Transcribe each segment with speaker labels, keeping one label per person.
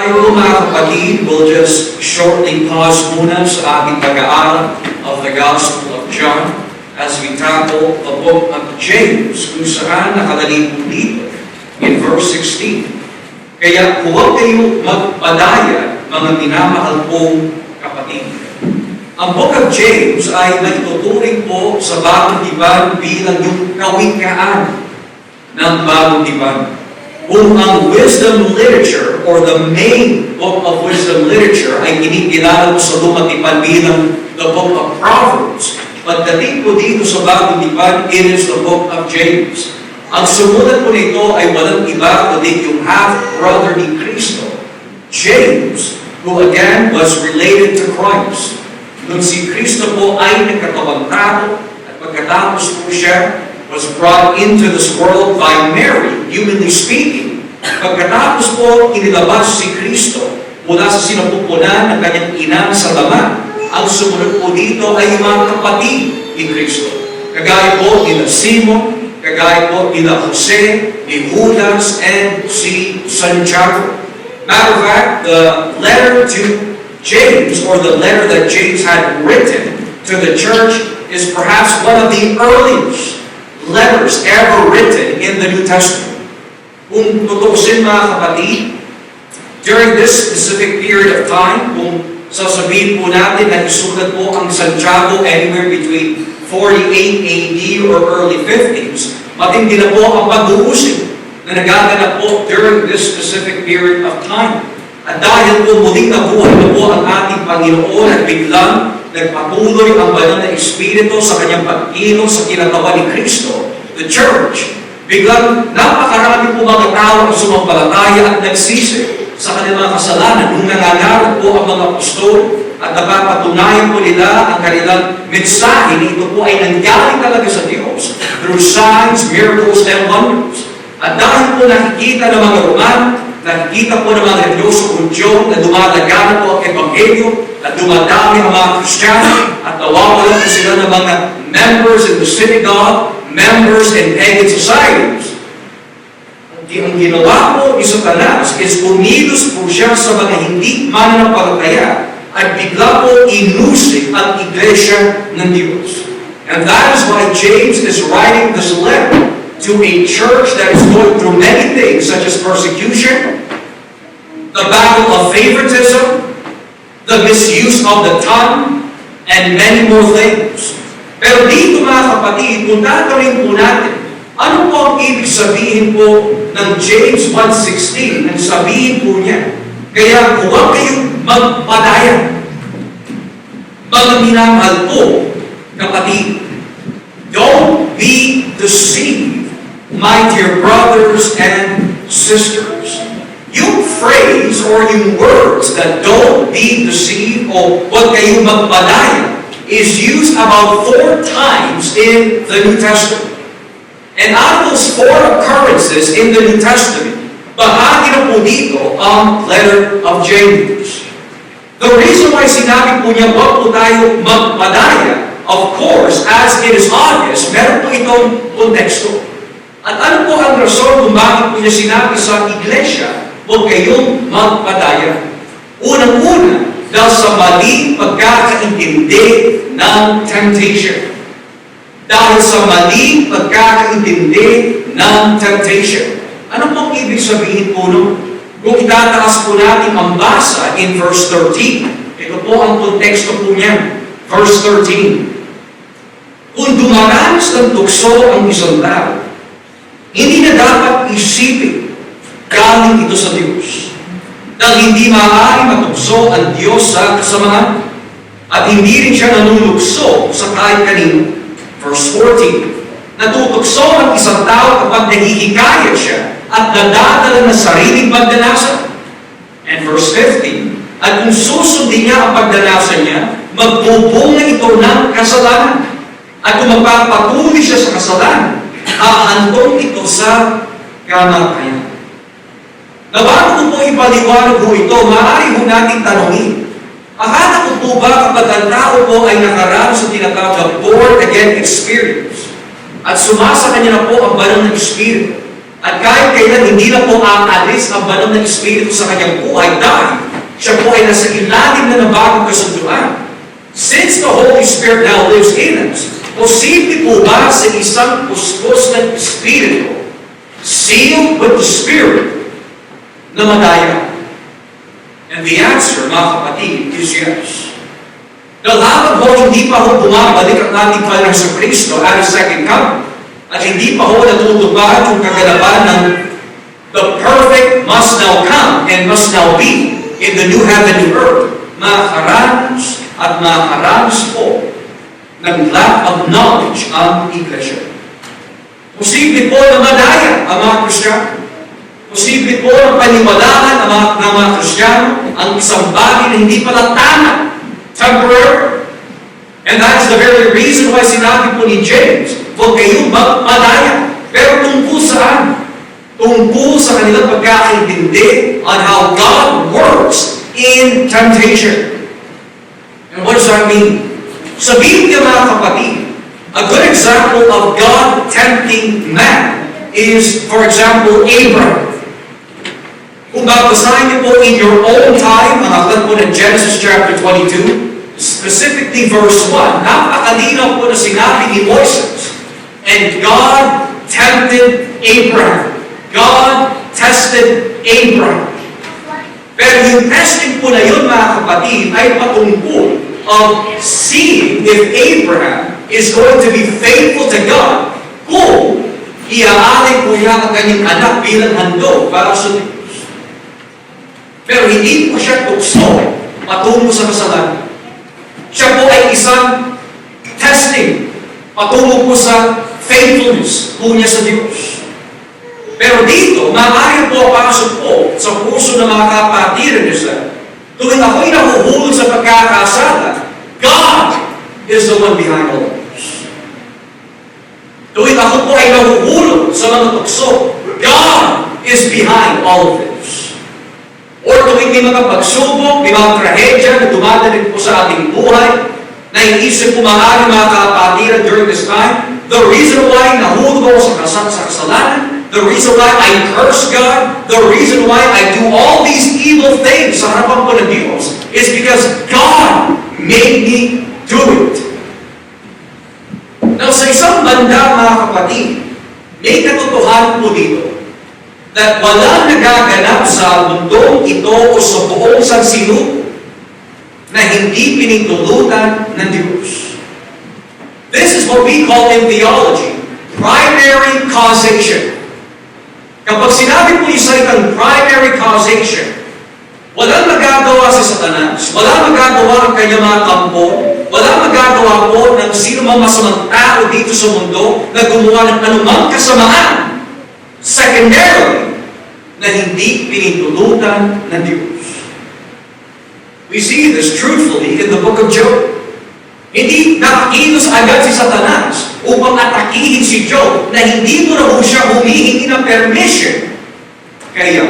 Speaker 1: tayo po mga kapatid, we'll just shortly pause muna sa ating pag-aaral of the Gospel of John as we tackle the book of James, kung saan nakalagay po dito in verse 16. Kaya huwag kayo magpadaya, mga minamahal kong kapatid. Ang book of James ay naituturing po sa Bagong Tipan bilang yung kawikaan ng Bagong Tipan. Kung ang wisdom literature or the main book of wisdom literature ay kinikilala mo sa Lumang Tipan bilang the book of Proverbs, pagdating po dito sa Bagong Tipan, it is the book of James. Ang sumulat po nito ay walang iba kundi yung half-brother ni Kristo, James, who again was related to Christ. Nung si Kristo po ay nagkatawang tao at pagkatapos po siya was brought into this world by Mary, humanly speaking. Pagkatapos po inilabas si Kristo mula sa sinapupunan ng kanyang ina sa laman, ang sumunod po dito ay yung mga kapatid ni Kristo. Kagaya po ni Simon, kagaya po ni Jose, ni Judas, and si Santiago. Matter of fact, the letter to James, or the letter that James had written to the church, is perhaps one of the earliest letters ever written in the New Testament. Kung tutusin mga kapatid, during this specific period of time, kung sasabihin po natin na isulat po ang Santiago anywhere between 48 AD or early 50s, matindi na po ang pag-uusig na nagaganap po during this specific period of time. At dahil po muling nabuhay na po ang ating Panginoon at biglang nagpatuloy ang banal na Espiritu sa kanyang pag-inom sa kinatawan ni Kristo, the church, biglang napakarami po mga tao ang sumampalataya at nagsisi sa kanilang mga kasalanan nung nangangarap po ang mga apostol at napapatunayan po nila ang kanilang mensahe na ito po ay nanggaling talaga sa Diyos through signs, miracles, and wonders. At dahil po nakikita ng mga Romano, nakikita po ng mga religyoso Hudyo na dumadagana po ang Ebanghelyo at dumadami ang mga Kristiyano at nawawala po sila ng mga members in the synagogue, members in pagan societies. Ang ginawa po ni Satanas is unidos po siya sa mga hindi mananampalataya at bigla po inusig ang iglesia ng Diyos. And that is why James is writing this letter to a church that is going through many things such as persecution, the battle of favoritism, the misuse of the tongue, and many more things. Pero dito mga kapatid, kung tatanungin po natin, ano po ang ibig sabihin po ng James 1:16? Ang sabihin po niya, kaya huwag kayong magpadaya. Mga minamahal po, kapatid, don't be deceived, my dear brothers and sisters. Yung phrase or yung words that don't be deceived o huwag kayong magpadaya is used about 4 times in the New Testament. And out of those 4 occurrences in the New Testament, bahagi na po dito ang letter of James. The reason why sinabi po niya huwag po tayo magpadaya, of course, as it is obvious, meron po itong konteksto. At ano po ang rason kung bakit po niya sinabi sa iglesia, huwag kayong magpadaya? Unang-una, dahil sa maling pagkakaintindi ng temptation. Dahil sa maling pagkakaintindi ng temptation. Ano pong ibig sabihin po nun? Kung itataas po natin ang basa in verse 13, ito po ang konteksto po niya. Verse 13. Kung dumaranas ng tukso ang isang tao, hindi na dapat isipin galing ito sa Diyos. Dahil hindi maaari matukso ang Diyos sa kasamahan at hindi rin siya nanunukso sa kahit kanino. Verse 14. Natutukso ang isang tao kapag nahihikayat siya at nadadala ng sariling pagdanasan. And verse 15. At kung susundin niya ang pagdanasan niya, magbubunga ito ng kasalanan. At kung magpapatuloy siya sa kasalanan, ahantong ito sa kamatayan. Na bago ko po ipaliwanag po ito, maaari po natin tanongin. Akala ko po ba kapag ang tao po ay nakaranas sa tinatawag na born-again experience at sumasa kanya na po ang banal na Espiritu At kahit kailan hindi na po aalis ang banal na Espiritu sa kanyang buhay dahil siya po ay nasa ilalim na ng bagong kasunduan. Since the Holy Spirit now lives in us, posible po ba sa isang puspos ng Espiritu, sealed with the Spirit, na madaya? And the answer, mga kapatid, is yes. Dahil habang ho hindi pa ho bumabalik ang ating Panginoon sa Kristo at His second coming, at hindi pa ho natutupad yung kagalapan ng the perfect must now come and must now be in the new heaven and earth, makakaranas at makakaranas po ng lack of knowledge ang Iglesia. Posible po na madaya ang mga Kristiyano. Posible po na paniwalaan ng mga Kristiyano ang isang bagay na hindi pala tama, temporary. And that's the very reason why sinabi po ni James, huwag kayong magpadaya. Pero tungkol saan? Tungkol sa kanilang pagkakaintindi on how God works in temptation. And what does that mean? Sa Biblia, mga kapatid, a good example of God tempting man is, for example, Abraham. Kung babasahin niyo po in your own time, ang aklat po ng Genesis chapter 22, specifically verse 1, napakalinaw po na sinabi ni Moses, and God tempted Abraham. God tested Abraham. Pero yung testing po na yun, mga kapatid, ay patungkol of seeing if Abraham is going to be faithful to God kung iaalay po niya ang kanyang anak bilang handog para sa Diyos. Pero hindi po siya tukso patungo sa kasalanan. Siya po ay isang testing patungo po sa faithfulness po niya sa Diyos. Pero dito, maaari po pasok po sa puso ng mga kapatiran niya. Tuwing ako'y nahuhulog sa pagkakasala, God is the one behind all of this. Tuwing ako po ay nahuhulog sa mga tukso, God is behind all of this. Or tuwing may mga pagsubok, may mga trahedya na dumadating po sa ating buhay, naiisip po mga kapatiran during this time, the reason why nahulog ako sa kasalanan, the reason why I curse God, the reason why I do all these evil things sa harapan po ng Diyos is because God made me do it. Now, sa isang banda, mga kapatid, may katotohanan po dito that walang nagaganap sa mundong ito o sa buong sansinuko na hindi pinintulutan ng Diyos. This is what we call in theology primary causation. Kapag sinabi po yung salitang primary causation, walang magagawa si Satanas, walang magagawa ang kanyang mga kampo, walang magagawa po ng sino mang masamang tao dito sa mundo na gumawa ng anumang kasamaan, secondarily, na hindi pinintulutan ng Diyos. We see this truthfully in the book of Job. Hindi nakakilos agad si Satanas upang atakihin si Job na hindi mo na po siya humihingi ng permission. Kaya,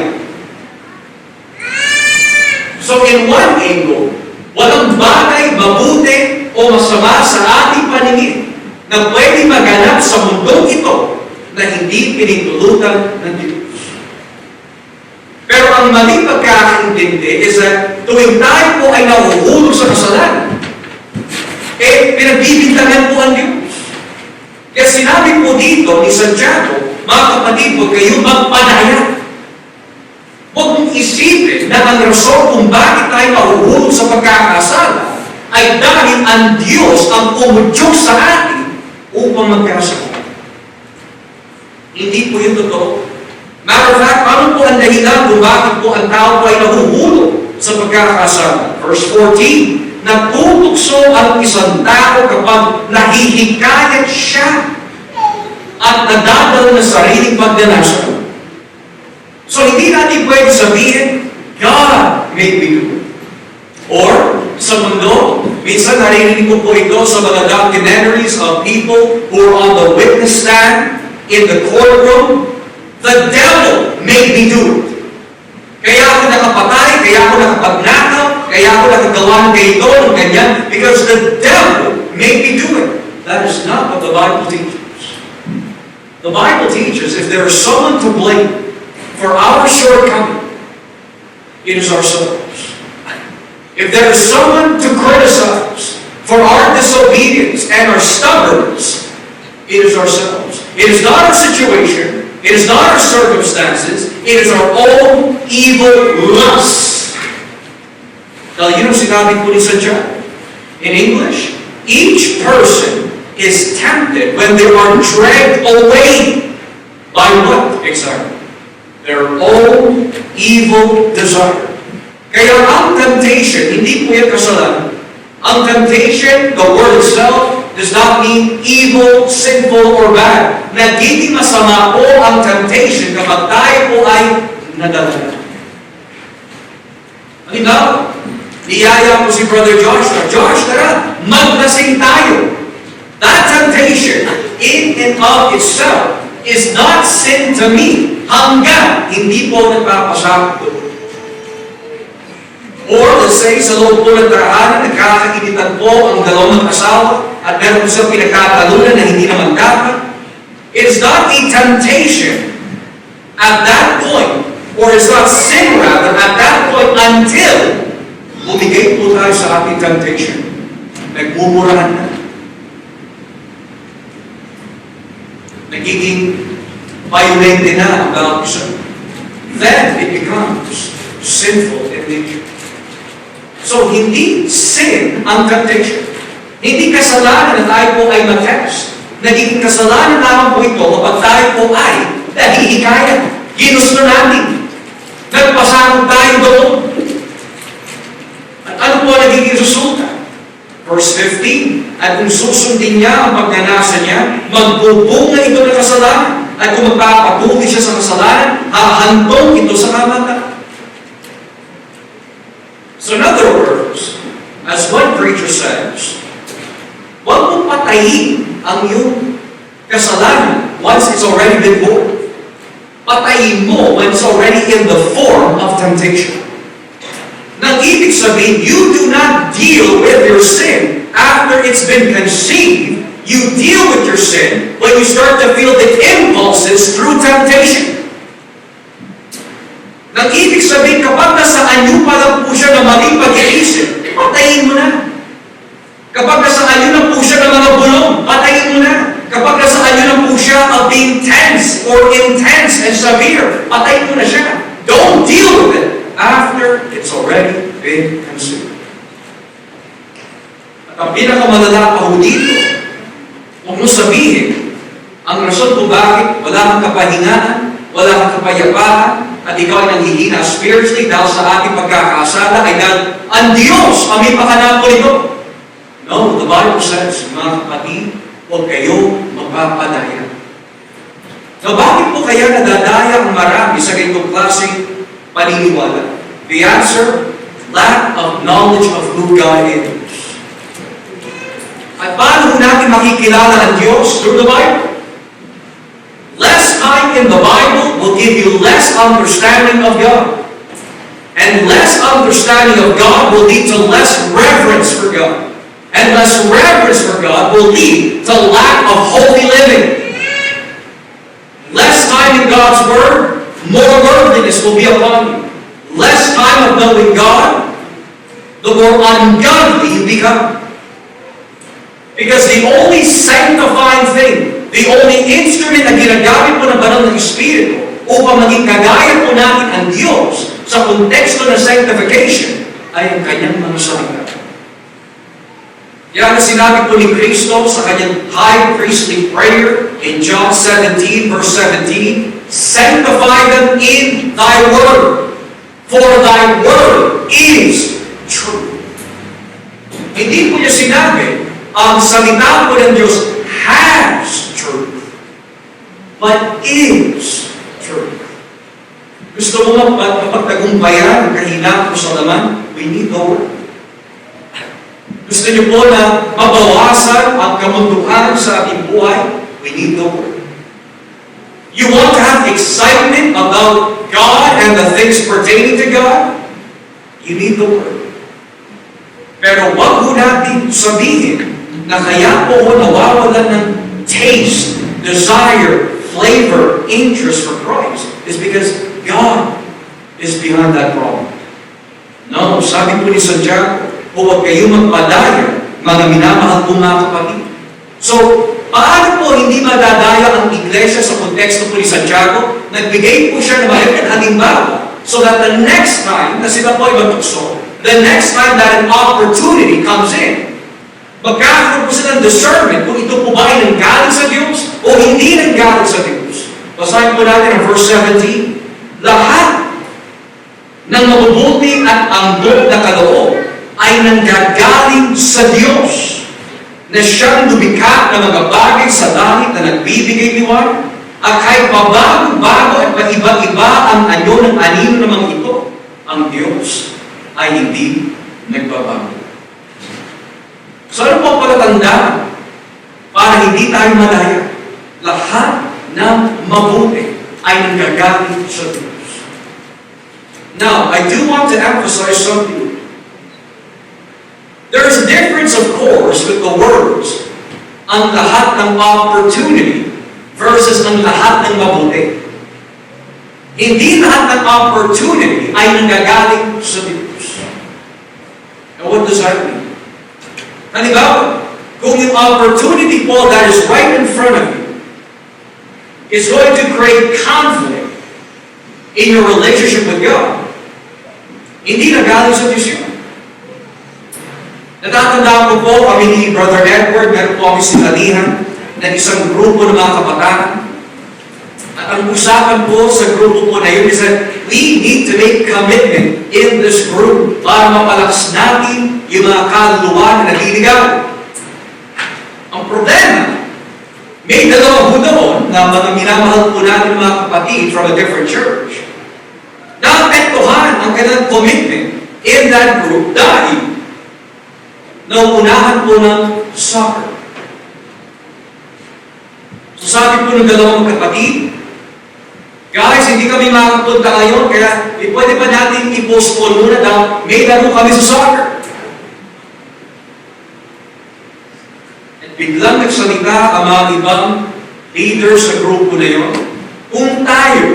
Speaker 1: so in one angle, walang bagay mabuti o masama sa ating paningin na pwede maganap sa mundong ito na hindi pinintulutan ng Diyos. Pero ang maling pagkakaintindi is that tuwing tayo po ay nahuhulog sa kasalanan, pinagbibintangan po ang Diyos. Kaya sinabi po dito ni Santiago, mga kapatid, huwag kayong magpadaya. Huwag mong isipin na ang rason kung bakit tayo mahuhulog sa pagkakasala ay dahil ang Diyos ang umudyok sa atin upang magkasala. Hindi po yung totoo. Matter of fact, paano po ang dahilan kung bakit po ang tao po ay nahuhulog sa pagkakasala? Verse 14, natutukso ang isang tao kapag nahihikayat siya at nadadala ng sariling pagdanasa. So, hindi natin pwede sabihin, God made me do it. Or, sa mundo, minsan narinig ko po ito sa mga documentaries of people who are on the witness stand in the courtroom, the devil made me do it. Kaya ako nakapatay, kaya ako nakapagnakaw, kaya ako nakagawa ng ganito, ng ganyan, because the devil made me do it. That is not what the Bible teaches. The Bible teaches if there is someone to blame for our shortcoming, it is ourselves. If there is someone to criticize for our disobedience and our stubbornness, it is ourselves. It is not our situation. It is not our circumstances. It is our own evil lust. Now, yun ang sinabi ko ni Santiago. In English, each person is tempted when they are dragged away by what exactly? Their own evil desire. Kaya ang temptation, hindi po yan kasalanan. Ang temptation, the word itself, does not mean evil, sinful, or bad. Nagiging masama po ang temptation kapag tayo po ay nadala. Halimbawa, niyaya ko si Brother Joshua, Josh, tara, maglasing tayo. That temptation, in and of itself, is not sin to me hanggang hindi po nagpapasakot. Or let's say, sa loob po ng tahanan, nagkakainitan po ang dalawang mag-asawa at meron po silang pinagkatalunan na hindi naman dapat. It is not a temptation at that point, or it's not sin rather, at that point until bumigay po tayo sa ating temptation. Nagmumurahan na. Nagiging violent na about sin. Then it becomes sinful in nature. So, hindi sin ang temptation. Hindi kasalanan na tayo po ay mag-test. Nagiging kasalanan naman po ito kapag tayo po ay nahihikayan. Ginusto natin. Nagpasakot tayo doon. At ano po nagiging resulta? Verse 15, at kung susundin niya ang pagnanasa niya, magbubunga ito ng kasalanan. At kung magpapatuloy siya sa kasalanan, hahantong ito sa kamatayan. So in other words, as one preacher says, huwag mong patayin ang iyong kasalanan once it's already been born. Patayin mo when it's already in the form of temptation. Nang ibig sabihin, you do not deal with your sin after it's been conceived. You deal with your sin when you start to feel the impulses through temptation. Nang ibig sabihin, kapag nasa anyo pa lang po siya na maling pag-iisip, patayin mo na. Kapag nasa anyo na po siya ng mga bulong, patayin mo na. Kapag nasa anyo na po siya of being tense or intense and severe, patayin mo na siya. Don't deal with it after it's already been consumed. At ang pinakamalala pa ho dito, huwag mo sabihin, ang rason kung bakit wala kang kapahingahan, wala kang kapayapaan, at ikaw ay nanghihina spiritually dahil sa ating pagkakasala ay dahil ang Diyos ang may pakanako nito. No, the Bible says, mga kapatid, huwag kayo magpapadaya. So bakit po kaya nadadaya ang marami sa ganitong klaseng paniniwala? The answer, lack of knowledge of who God is. At paano natin makikilala ang Diyos? Through the Bible. Less time in the Bible will give you less understanding of God. And less understanding of God will lead to less reverence for God. And less reverence for God will lead to lack of holy living. Less time in God's Word, more worldliness will be upon you. Less time of knowing God, the more ungodly you become. Because the only sanctifying thing, the only instrument na ginagamit po ng banal ng Espiritu upang maging kagaya po natin ang Diyos sa konteksto ng sanctification ay ang kanyang mga salita. Yan ang sinabi po ni Kristo sa kanyang high priestly prayer in John 17 verse 17, sanctify them in thy word, for thy word is true. Hindi po niya sinabi, ang salita po ng Diyos has truth, but is truth. Gusto mo mapagtagumpayan ang kahinaan mo sa laman? We need the word. Gusto niyo po na mabawasan ang kamunduhan sa ating buhay? We need the word. You want to have excitement about God and the things pertaining to God? You need the word. Pero wag mo natin sabihin na kaya po nawawalan ng taste, desire, flavor, interest for Christ is because God is behind that problem. No, sabi po ni Santiago, huwag kayo magpadaya, mga minamahal po mga kapatid. So, paano po hindi madadaya ang iglesia sa konteksto po ni Santiago? Nagbigay po siya ng mahalagang halimbawa so that the next time na sila po ay magtukso, the next time that an opportunity comes in, magkakaroon po sila ng discernment kung ito po ba ay nanggaling sa Diyos o hindi nanggaling sa Diyos. Basahin po natin ang verse 17. Lahat ng mabubuti at anggok na kaloob ay nanggagaling sa Diyos na siyang lumikha ng mga bagay sa langit na nagbibigay liwanag at kahit pabago-bago at paiba-iba ang anyo ng anino ng mga ito, ang Diyos ay hindi nagbabago. So ano po palatandaan para hindi tayo madaya? Lahat ng mabuti ay nanggagaling sa Diyos. Now, I do want to emphasize something. There is a difference, of course, with the words, ang lahat ng opportunity versus ang lahat ng mabuti. Hindi lahat ng opportunity ay nanggagaling sa Diyos. And what does that mean? Halimbawa, kung yung opportunity po that is right in front of you is going to create conflict in your relationship with God, hindi nagaling sa Diyos yun. Natatandaan ko po kami ni Brother Edward, meron po kami sinalihan ng isang grupo ng mga kabataan. At ang usapan po sa grupo po na yun is that we need to make commitment in this group para mapalakas natin yung mga kaluluwa na naliligaw. Ang problema, may dalawa po doon na mga minamahal po natin mga kapatid from a different church. Naapektuhan ang kanilang commitment in that group dahil nauunahan po ng soccer. So sabi po ng dalawang kapatid, guys, hindi kami makapunta ngayon, kaya pwede pa natin i-postpone muna dahil may laro kami sa soccer. At biglang nagsalita ang mga ibang leaders sa grupo na yun, kung tayo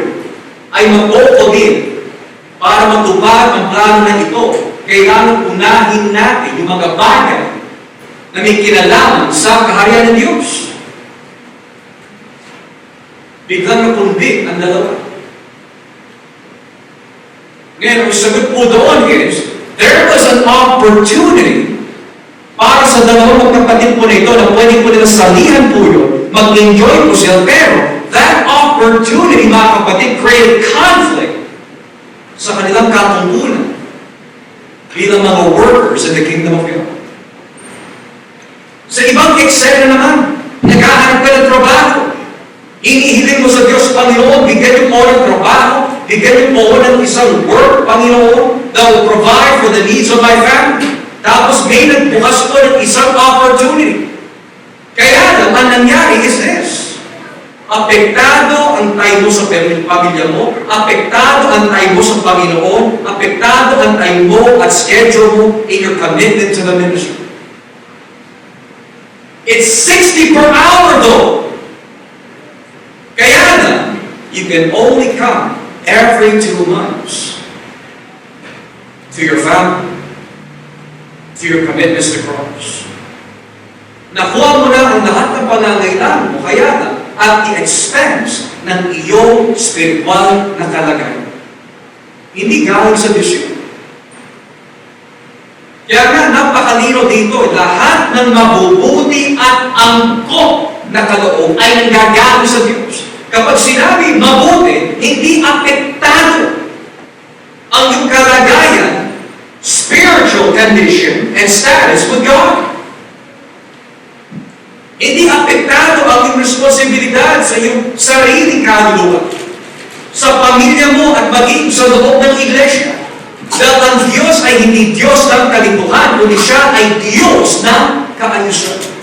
Speaker 1: ay mag-o-commit para matupad ang plano na ito, kailangan unahin natin yung mga bagay na may kinalaman sa kaharian ng Diyos. Biglang napundik ang dalawa. Ngayon, ang sagot po doon is, there was an opportunity para sa dalawang magkapatid po na ito na pwede po nila salihan po yun, mag-enjoy po sila, pero that opportunity, mga kapatid, created conflict sa kanilang katungkulan bilang mga workers in the kingdom of God. Sa ibang eksena naman, naghahanap ka ng trabaho. Inihiling mo sa Diyos, Panginoon, bigyan niyo po ng trabaho, bigyan niyo po ng isang work, Panginoon, that will provide for the needs of my family. Tapos may nagbukas po ng isang opportunity. Kaya lang, ang nangyari is this. Apektado ang time mo sa pamilya mo, apektado ang time mo sa Panginoon, apektado ang time mo at schedule mo in your commitment to the ministry. It's 60 per hour though. Kaya na, you can only come every 2 months to your family, to your commitments to Christ. Nakuha mo na ang lahat ng pangangailangan mo, kaya na, at i-expense ng iyong spiritual na kalagayan. Hindi galing sa Diyos yun. Kaya nga, napakalino dito, lahat ng mabubuti at angkop na kaloob ay nanggagaling sa Diyos. Kapag sinabi mabuti, hindi apektado ang iyong kalagayan, spiritual condition and status with God. Hindi apektado ang iyong responsibilidad sa iyong sariling kaluluwa, sa pamilya mo at maging sa loob ng iglesia. Dahil ang Diyos ay hindi Diyos ng kalituhan, kundi siya ay Diyos ng kaayusan.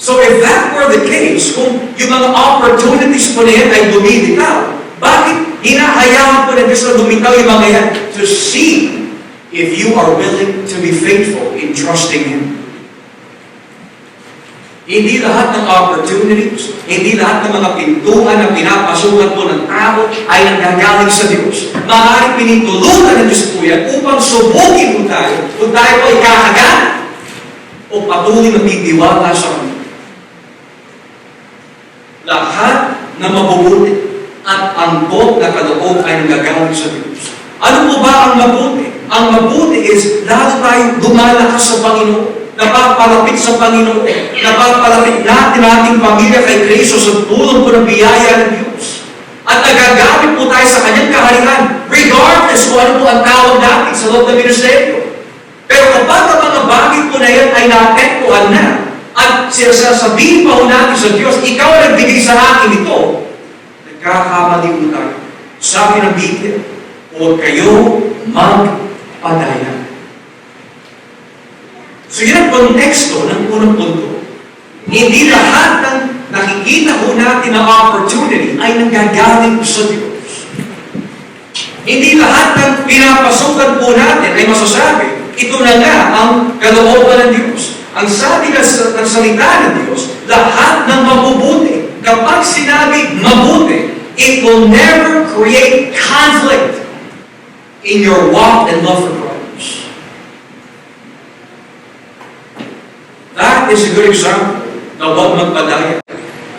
Speaker 1: So if that were the case, kung yung mga opportunities po na yan ay lumilitaw, bakit hinahayaan po na Diyos na lumitaw yung mga yan? To see if you are willing to be faithful in trusting Him. Hindi lahat ng opportunities, hindi lahat ng mga pintuan na pinapasukan po ng tao ay nanggagaling sa Diyos. Maaaring pinintulutan ng Diyos po yan upang subukin po tayo kung tayo po ay kakagat o patuloy na titiwala sa Kanya. Lahat na mabubuti at angkop na kaloob ay nanggagaling sa Diyos. Ano po ba ang mabuti? Ang mabuti is lalo tayo lumalakas sa Panginoon. Napapalapit sa Panginoon, napapalapit natin ating pamilya kay Kristo sa tulong po ng biyaya ng Diyos. At nagagamit po tayo sa Kanyang kaharian, regardless kung ano po ang tawag natin sa loob ng ministeryo. Pero kapag ang mga bagay po na yan ay naapektuhan na, at sinasabihin pa po natin sa Diyos, ikaw ang nagbigay sa akin ito, nagkakamali po tayo. Sabi ng Biblia, huwag kayo magpadaya. So yun ang konteksto ng unang punto. Hindi lahat ng nakikita po natin na opportunity ay nanggagaling sa Diyos. Hindi lahat ng pinapasukan po natin ay masasabi, ito na nga ang kalooban ng Diyos. Ang sabi ng salita ng Diyos, lahat ng mabubuti. Kapag sinabi mabuti, it will never create conflict in your walk and love for Christ. That is a good example na huwag magpadaya.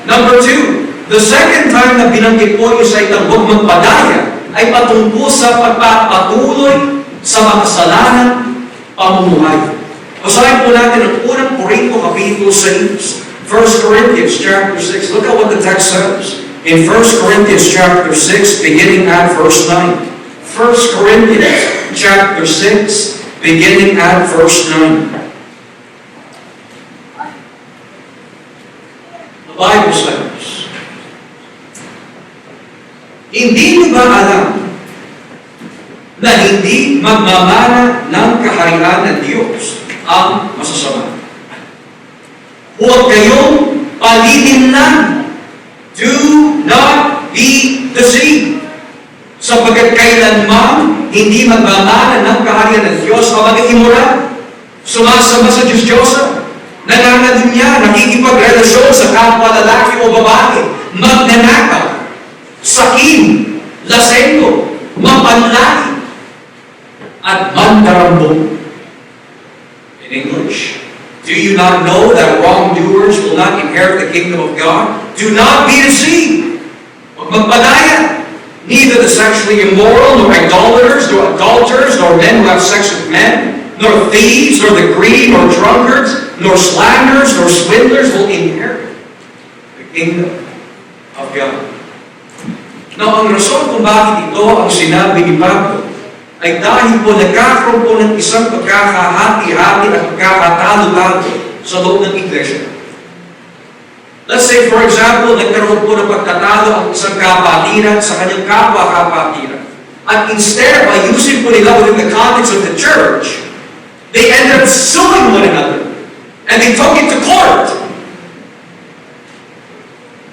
Speaker 1: Number 2, the second time na binanggit po yung salitang huwag magpadaya ay patungkol sa pagpapatuloy sa makasalanan pamumuhay. Basahin po natin ang unang Korinto Kapitulo 6, 1 Corinthians chapter 6. Look at what the text says. In 1 Corinthians chapter 6, beginning at verse 9. 1 Corinthians chapter 6, beginning at verse 9. The Bible says, hindi niyo ba alam na hindi magmamana ng kaharian ng Diyos ang masasama? Huwag kayong palilinlan. Do not be deceived. Sapagkat kailanman hindi magmamana ng kaharian ng Diyos ang mga immoral, sumasama sa Diyos-Diyosa, nananalunya, nakikipagrelasyon sa kapwa lalaki o babae, magnanakaw, sakim, lasenggo, mapanlaki, at mandarambong. In English, do you not know that wrongdoers will not inherit the kingdom of God? Do not be deceived. Huwag magpadaya. Neither the sexually immoral, nor idolaters, nor adulterers, nor men who have sex with men, nor thieves, nor the greedy, nor drunkards, nor slanderers, nor swindlers will inherit the kingdom of God. Now, ang rason kung bakit ito ang sinabi ni Pablo ay dahil po nagkakaroon po ng isang pagkakahati-hati at pagkakatalo-talo sa loob ng iglesia. Let's say, for example, nagkaroon po ng pagkatalo ang isang kapatiran sa kanyang kapwa-kapatiran. At instead of ayusin po nila within the context of the church, they ended up suing one another. And they took it to court.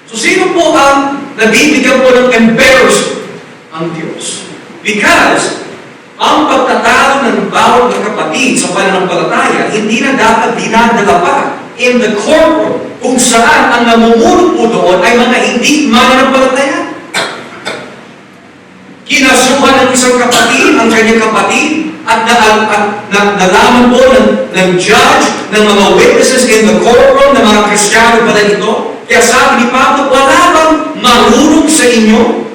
Speaker 1: So sino po ang nabibigyan po ng embarrassment? Ang Diyos. Because ang pagtatalo ng bawat ng kapatid sa pananampalataya, hindi na dapat dinadala pa in the courtroom kung saan ang namumuno po doon ay mga hindi mananampalataya. Kinasuhan ng isang kapatid ang kanyang kapatid at nalaman po ng judge, ng mga witnesses in the courtroom, ng mga Kristiyano pala ito. Kaya sabi ni Pablo, wala bang marunong sa inyo?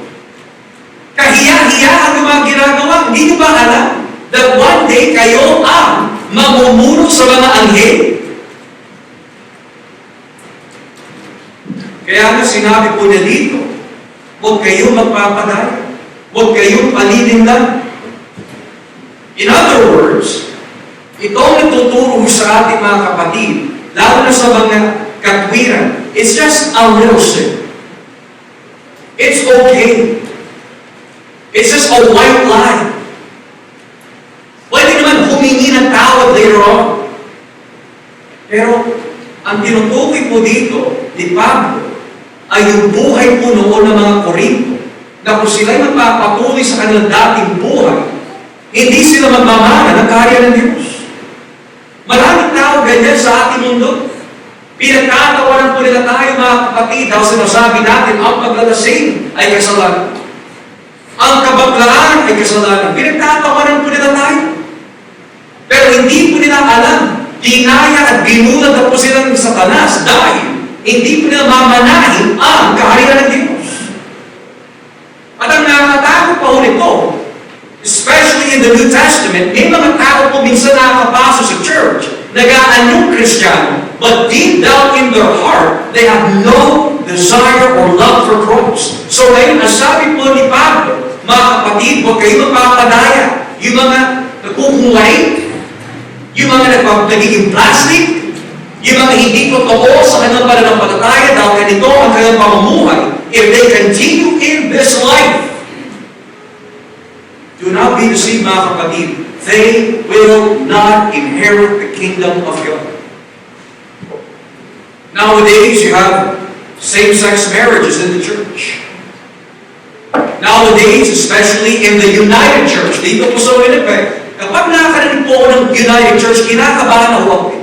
Speaker 1: Kahiya-hiya ang mga ginagawa. Hindi nyo ba alam that one day kayo ang mamumuno sa mga anghel? Kaya nga sinabi po niya dito, huwag kayong magpapadaya. Huwag kayong palilinlan. In other words, itong natuturo sa ating mga kapatid, lalo na sa mga katwiran, it's just a little sin. It's okay. It's just a white lie. Pwede naman humingi ng tawad later on. Pero, ang tinutukoy po dito ni Pablo ay yung buhay po noon ng mga Korinto na kung sila'y magpapatuloy sa kanilang dating buhay, hindi sila magmamana ng kaharian ng Diyos. Maraming tao ganyan sa ating mundo. Pinagtatawanan po nila tayo, mga kapatid, dahil sinasabi natin, ang paglalasing ay kasalanan. Ang kabaklaan ay kasalanan. Pinagtatawanan po nila tayo. Pero hindi po nila alam, dinaya at binulag na po sila ng Satanas dahil hindi po nila mamanahin ang kaharian ng Diyos. At ang nakakatakot pa ulit ito, especially in the New Testament, may mga tao po minsan nakakapasok sa church, nag-aanong Kristiyano, but deep down in their heart, they have no desire or love for Christ. So ngayon, ang sabi po ni Pablo, mga kapatid, huwag kayo magpapadaya. Yung mga nagkukungarin, yung mga nagiging plastic, yung mga hindi totoo sa kanilang pananampalataya dahil ganito ang kanilang pamumuhay, if they continue in this life, do not be deceived, mga kapatid. They will not inherit the kingdom of God. Nowadays, you have same-sex marriages in the church. Nowadays, especially in the United Church, dito po sa Winnipeg, kapag nakakarinig po ako ng United Church, kinakabahan ako.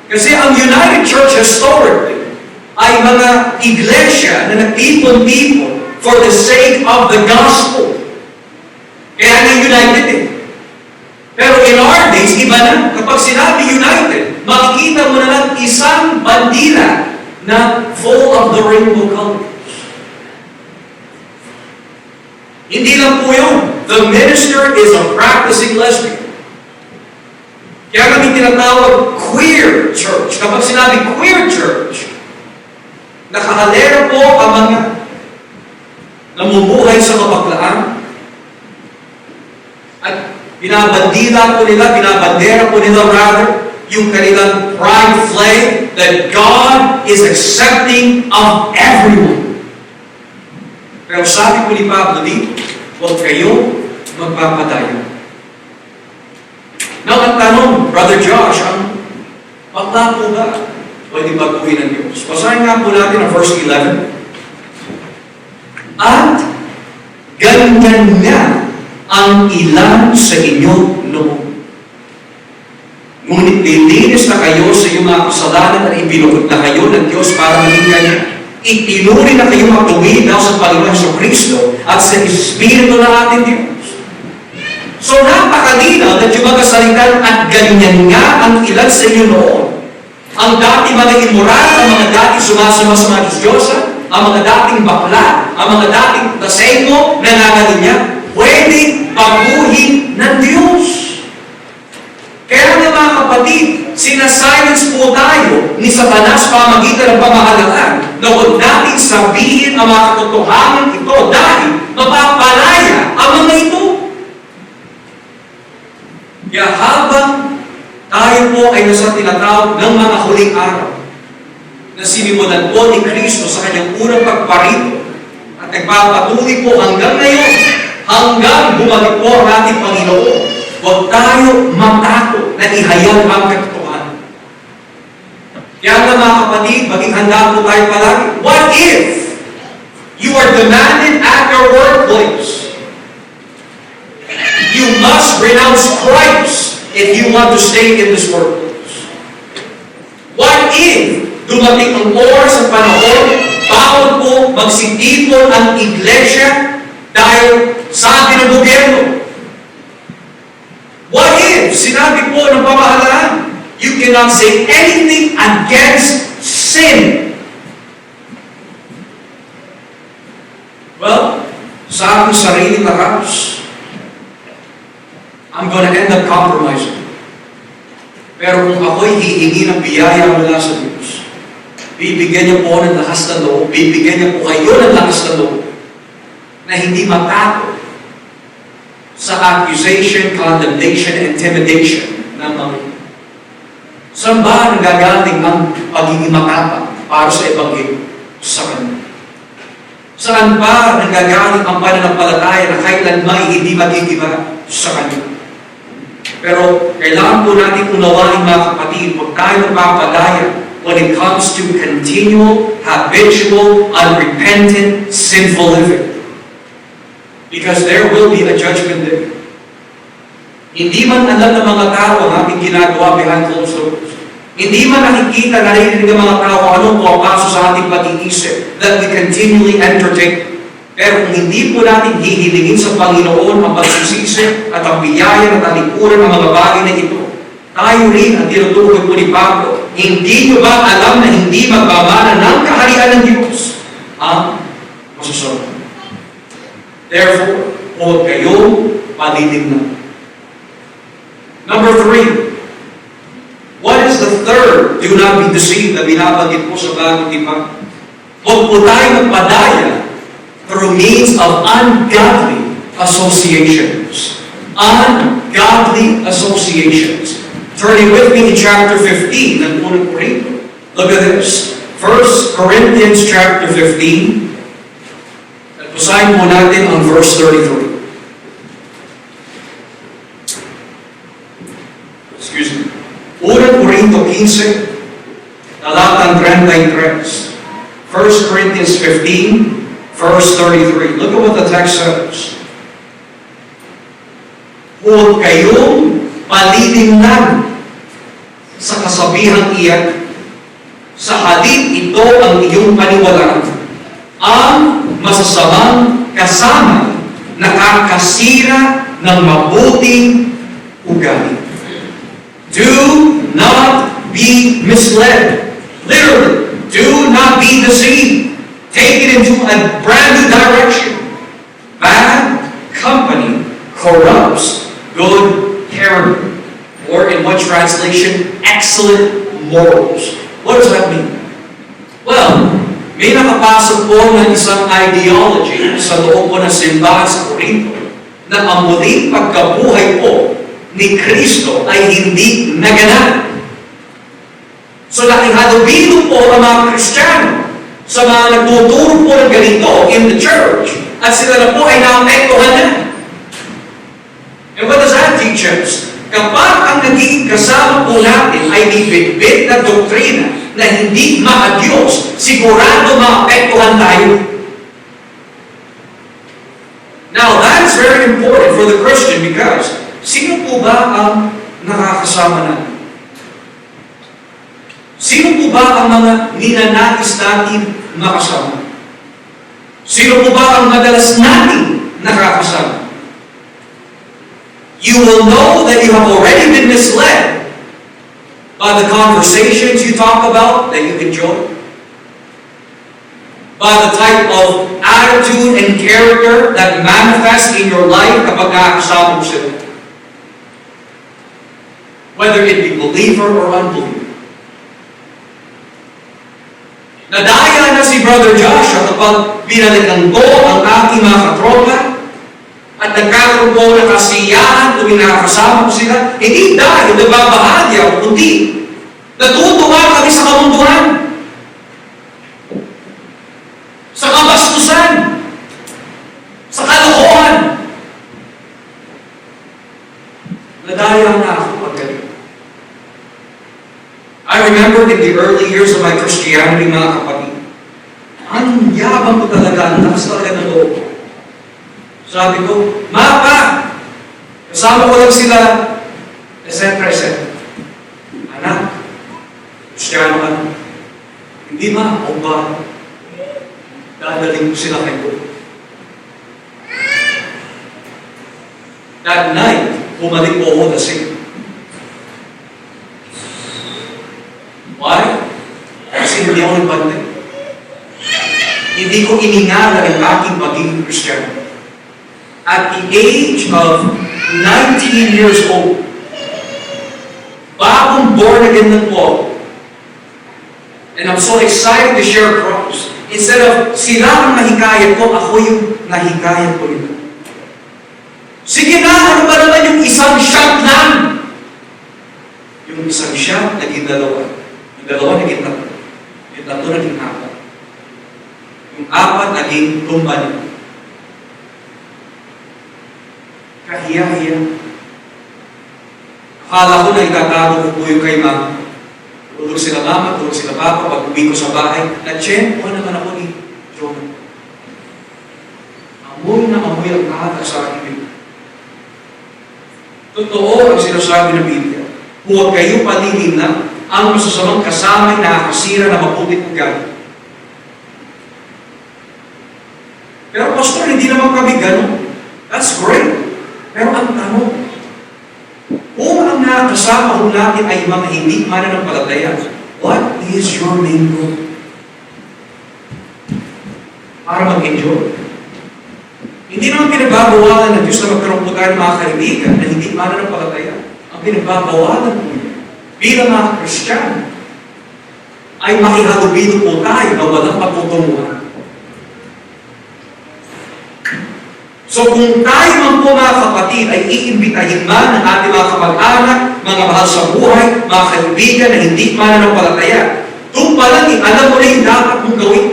Speaker 1: Kasi ang United Church historically ay mga iglesia na nagtipon-tipon for the sake of the gospel. Kaya na-united eh. Pero in our days, iba na. Kapag sinabi united, makikita mo na lang isang bandila na full of the rainbow colors. Hindi lang po yun. The minister is a practicing lesbian. Kaya kami tinatawag queer church. Kapag sinabi queer church, nakahalera po ang mga namumuhay sa kabaklaan at binabandera po nila rather, yung kanilang pride flag that God is accepting of everyone. Pero sabi po ni Pablo dito, huwag kayo magpapadaya. Now, ang tanong, Brother Josh, ang bakla po ba pwede baguhin ng Diyos? Basahin nga po natin ang verse 11. At ganyan nga ang ilan sa inyo noon. Ngunit lilinis na kayo sa iyong mga kasalanan at ibinukod na kayo ng Diyos para maging kanya. Itinuri na kayo magtuwid daw sa Panginoon sa Kristo at sa Espiritu ng ating Diyos. So napakalinaw na yung mga salitan at ganyan nga ang ilan sa inyo noon. Ang dati mga immoral, ang mga dati sumasama sa mga Diyos-Diyosa, ang mga dating bakla, ang mga dating tasego na nangalinya, pwedeng baguhin ng Diyos. Kaya nga mga kapatid, sinasilence po tayo ni Satanas pamagitan ng pamahalaan na huwag natin sabihin ang mga katotohanan ito dahil mapapalaya ang mga ito. Kaya habang tayo po ay nasa tinatawag ng mga huling araw na sinimulan po ni Kristo sa kanyang unang pagparito at nagpapatuloy po hanggang ngayon, hanggang bumalik po ang ating Panginoon, huwag tayo matakot na ihayag ang katotohanan. Kaya nga mga kapatid, maging handa po tayo palagi. What if you are demanded at your workplace? You must renounce Christ if you want to stay in this workplace. What if dumating ang oras at panahon, bawal po magsitipon ang iglesia dahil sabi ng gobyerno? What if sinabi po ng pamahalaan, you cannot say anything against sin? Well, sa aking sarili perhaps, I'm going to end up compromising. Pero kung ako'y hihingi ng biyaya mula sa Diyos, bibigyan niya po ng lakas na loob, bibigyan niya po kayo ng lakas na loob na hindi matakot sa accusation, condemnation, intimidation ng mga ito. Saan ba nagagaling ang pagiging makapag para sa Ebanghelyo? Sa Kanya. Saan ba nagagaling ang pananampalataya na kailanman hindi magigiba sa Kanya? Pero kailangan po natin unawain mga kapatid, huwag tayo magpapadaya when it comes to continual, habitual, unrepentant, sinful living. Because there will be a judgment day. Hindi man alam ng mga tao ang ating ginagawa behind closed doors. Hindi man nakikita, narinig ng mga tao kung anong pumapaso sa ating pag-iisip that we continually entertain. Pero kung hindi po natin hihilingin sa Panginoon ang pagsisisi at ang biyaya at talikuran ng mga bagay na ito, tayo rin ang tinutukoy po ni Pablo. Hindi nyo ba alam na hindi magbamana ng kaharian ng Diyos ang masusunod? Therefore, huwag kayong palitignan. Number 3. What is the third? Do not be deceived na binabanggit po sa bagong tipan. Huwag po tayo magpadaya through means of ungodly associations. Ungodly associations. Turning with me to chapter 15 ng unang Korinto. Look at this. 1 Corinthians chapter 15. At basahin po natin ang verse 33. Excuse me. Unang Korinto 15, talatang 33. 1 Corinthians 15, verse 33. Look at what the text says. Huwag kayong palitingnan sa kasabihang iyan. Sa halip ito ang iyong paniwalaan. Ang masasamang kasama nakakasira ng mabuting ugali. Do not be misled. Literally, do not be deceived. Take it into a brand new direction. Bad company corrupts good character. Or in one translation, excellent morals. What does that mean? Well, may nakapasok po ng isang ideology sa loob po ng simbahan sa Korinto na ang muling pagkabuhay po ni Kristo ay hindi naganap. So nakihalubilo po ang mga Kristiyano sa mga nagtuturo po ng ganito in the church at sila na po ay naapektuhan na. And what does that teach us? Kapag ang naging kasama po natin ay may bitbit na doktrina na hindi maadiyos, sigurado maapektuhan tayo. Now, that's very important for the Christian because sino po ba ang nakakasama natin? Sino po ba ang mga ninanais natin makasama? Sino po ba ang madalas natin nakakasama? You will know that you have already been misled by the conversations you talk about that you enjoy, by the type of attitude and character that manifests in your life kapag nakakasama mo sila. Whether it be believer or unbeliever. Nadaya na si Brother Joshua kapag binalikan ko ang aking mga katropa at nagkakaroon po ng kasiyahan tuwing nakakasama ko sila, hindi dahil nagbabahagi ako, kundi natutuwa kami sa kamunduhan, sa kabastusan, sa kalokohan. Nadaya na ako pag ganito. I remember in the early years of my Christianity, mga kapatid, ang yabang ko talaga, ang lakas talaga ng loob. Sabi ko, Mapa, kasama ko lang sila, etc. Anak, Kristiyano ka na. Hindi ma, o ba? Dadaling ko sila kay Lord. That night, bumalik po ako lasing. Why? Kasi hindi ako nagbantay. Hindi ko iningala ang aking maging Kristiyano. At the age of 19 years old, bagong born again na po, and I'm so excited to share Christ. Instead of sila ang nahikayat ko, ako yung nahikayat ko nito. Sige na, ano ba naman yung isang shot lang? Yung isang shot, naging dalawa. Dalawa naging tatlo. Yung tatlo naging apat. Yung apat naging kumpanya. Kahiya-hiya. Akala ko na itatago ko po yung kay mama. Tulog sila mama, tulog sila papa, pag uwi ko sa bahay. Na-check ko naman ako ni Jonah. Amoy na amoy ang kahatag sa aking Biblia. Totoo ang sinasabi ng Biblia. Huwag kayo palilinang ang masasamang kasama ay nakakasira na mabuting ugali. Pero pastor, hindi naman kami gano'n. That's great. Pero ang tanong, kung ang nakakasama ho natin ay mga hindi mananampalataya, what is your main goal? Para mag-enjoy. Hindi naman pinagbabawalan ng Diyos na magkaroon po tayo ng mga kaibigan na hindi mananampalataya. Ang pinagbabawalan po bilang mga Kristiyano ay makihalubilo po tayo na walang patutunguhan. So kung tayo man po mga kapatid ay iimbitahin man ng ating mga kamag-anak, mga mahal sa buhay, mga kaibigan na hindi mananampalataya, doon pa lang alam mo na yung dapat mong gawin.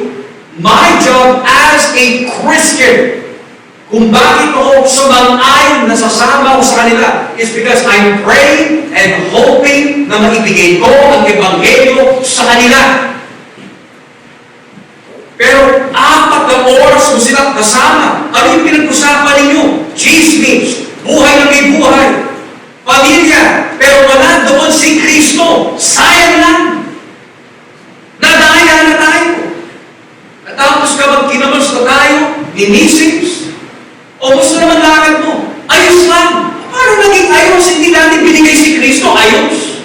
Speaker 1: My job as a Christian, kung bakit ako sumang-ayon na sasama ko sa kanila, is because I'm praying and hoping na maibigay ko ang Ebanghelyo sa kanila. Pero 4 na oras mo silang kasama. Ano yung pinag-usapan ninyo? Chismis, buhay na may buhay, pamilya, pero wala doon si Kristo. Sayang lang. Nadaya na tayo. At tapos kapag kinamusta tayo, ninisip, o gusto naman lakad mo, ayos lang. Paano naging ayos? Hindi natin binigay si Kristo. Ayos.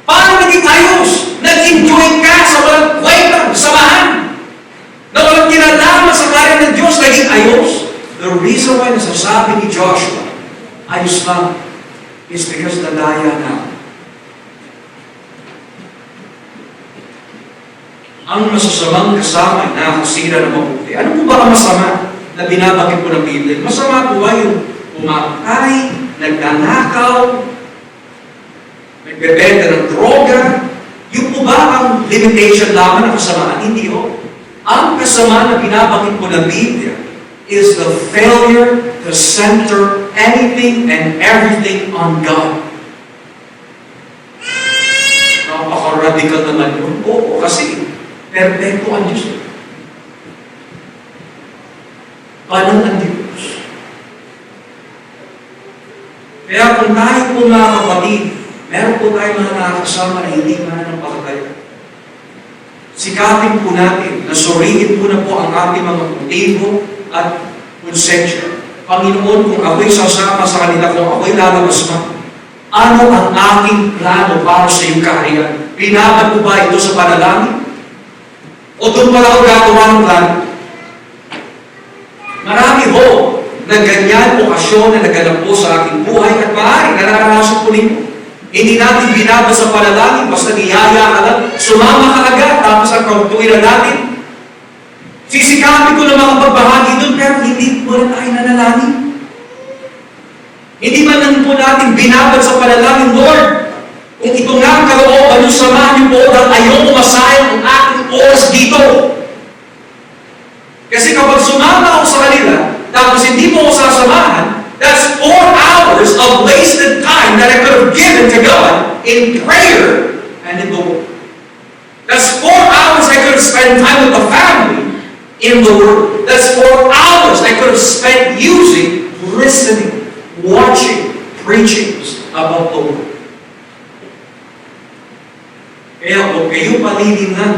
Speaker 1: Paano naging ayos? Nag-enjoy ka sa walang kwentang samahan. Na walang kinalaman sa karya ng Diyos, naging ayos. The reason why nasasabi ni Joshua, ayos lang, is because nadaya na. Ang masasamang kasama ay nakakasira na mabuti. Ano po ba ang masama na binabagit po ng Biblia? Masama po ba yung umatay, nagnanakaw, nagbebenta ng droga? Yung po ba ang limitation lamang ng kasamaan? Hindi ho. Ang kasamaan na binabagit po ng Biblia is the failure to center anything and everything on God. Napaka-radical naman yun. Oo, kasi perfecto ang Diyos. Banal ang Diyos. Kaya kung tayo po mga kapatid, meron po tayo mga nakakasama na hindi mananampalataya. Sikapin po natin na suriin po na po ang ating mga motibo at konsensya. Panginoon, kung ako'y sasama sa kanila, kung ako'y lalabas pa, ano ang aking plano para sa iyong kaharian? Pinabad mo ba ito sa panalangin? O doon pala ako gagawa ng plano? Marami ho na ganyan okasyon na naganap po sa aking buhay at maaaring nararanasan po ninyo. Hindi natin binabad sa panalangin, basta niyaya ka lang, sumama ka agad, tapos ang kautuwiran natin. Sisikapin ko na makapagbahagi doon, pero hindi po na tayo nanalangin. Hindi man lang po natin binabad sa panalangin, Lord, kung ito nga ang kalooban, yung samahan niyo po, dahil ayaw masayang ang aking oras dito. Kasi kapag sumama ako sa kanila, tapos hindi mo ako sasamahan, that's 4 hours of wasted time that I could have given to God in prayer and in the Word. That's 4 hours I could have spent time with the family in the Word. That's 4 hours I could have spent using, listening, watching, preachings about the Word. Kaya huwag kayong palilingan.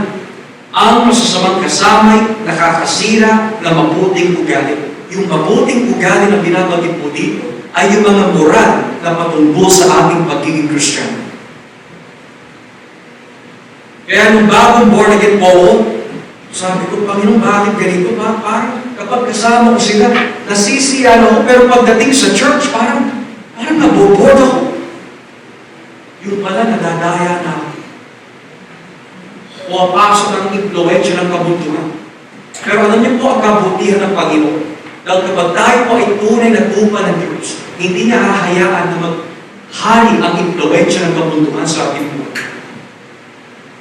Speaker 1: Ang masasamang kasamay nakakasira na mabuting ugali. Yung mabuting ugali na binabanggit po dito ay yung mga moral na patungkol sa ating pagiging Kristiyano. Kaya nung bagong born again po ako, sabi ko, Panginoon, bakit ganito ba? Parang kapag kasama ko sila, nasisiyan ako, pero pagdating sa church, parang naboboard ako. Yung pala, nadadaya na ako. Pumapasok ang impluensya ng kabuntuhan. Pero alam niyo po ang kabutihan ng Panginoon. Dahil kapag tayo po ay tunay na tupa ng Diyos, hindi niya hahayaan na maghali ang impluensya ng kabuntuhan sa ating buhay.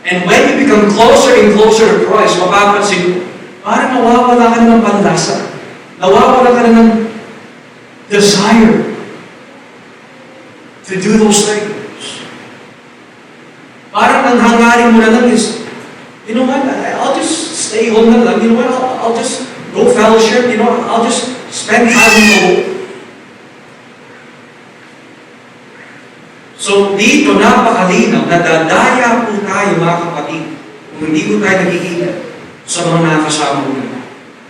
Speaker 1: And when you become closer and closer to Christ, mapapansin mo, parang nawawala ka na ng panlasa. Nawawala ka na ng desire to do those things. Parang ang hangarin mo na lang is, you know what, I'll just stay home na lang. You know what, I'll just go fellowship. You know, I'll just spend time in the Lord. So, So dito napakalinaw na dadaya po tayo mga kapatid kung hindi ko tayo nag-iingat sa mga nakasama mo na.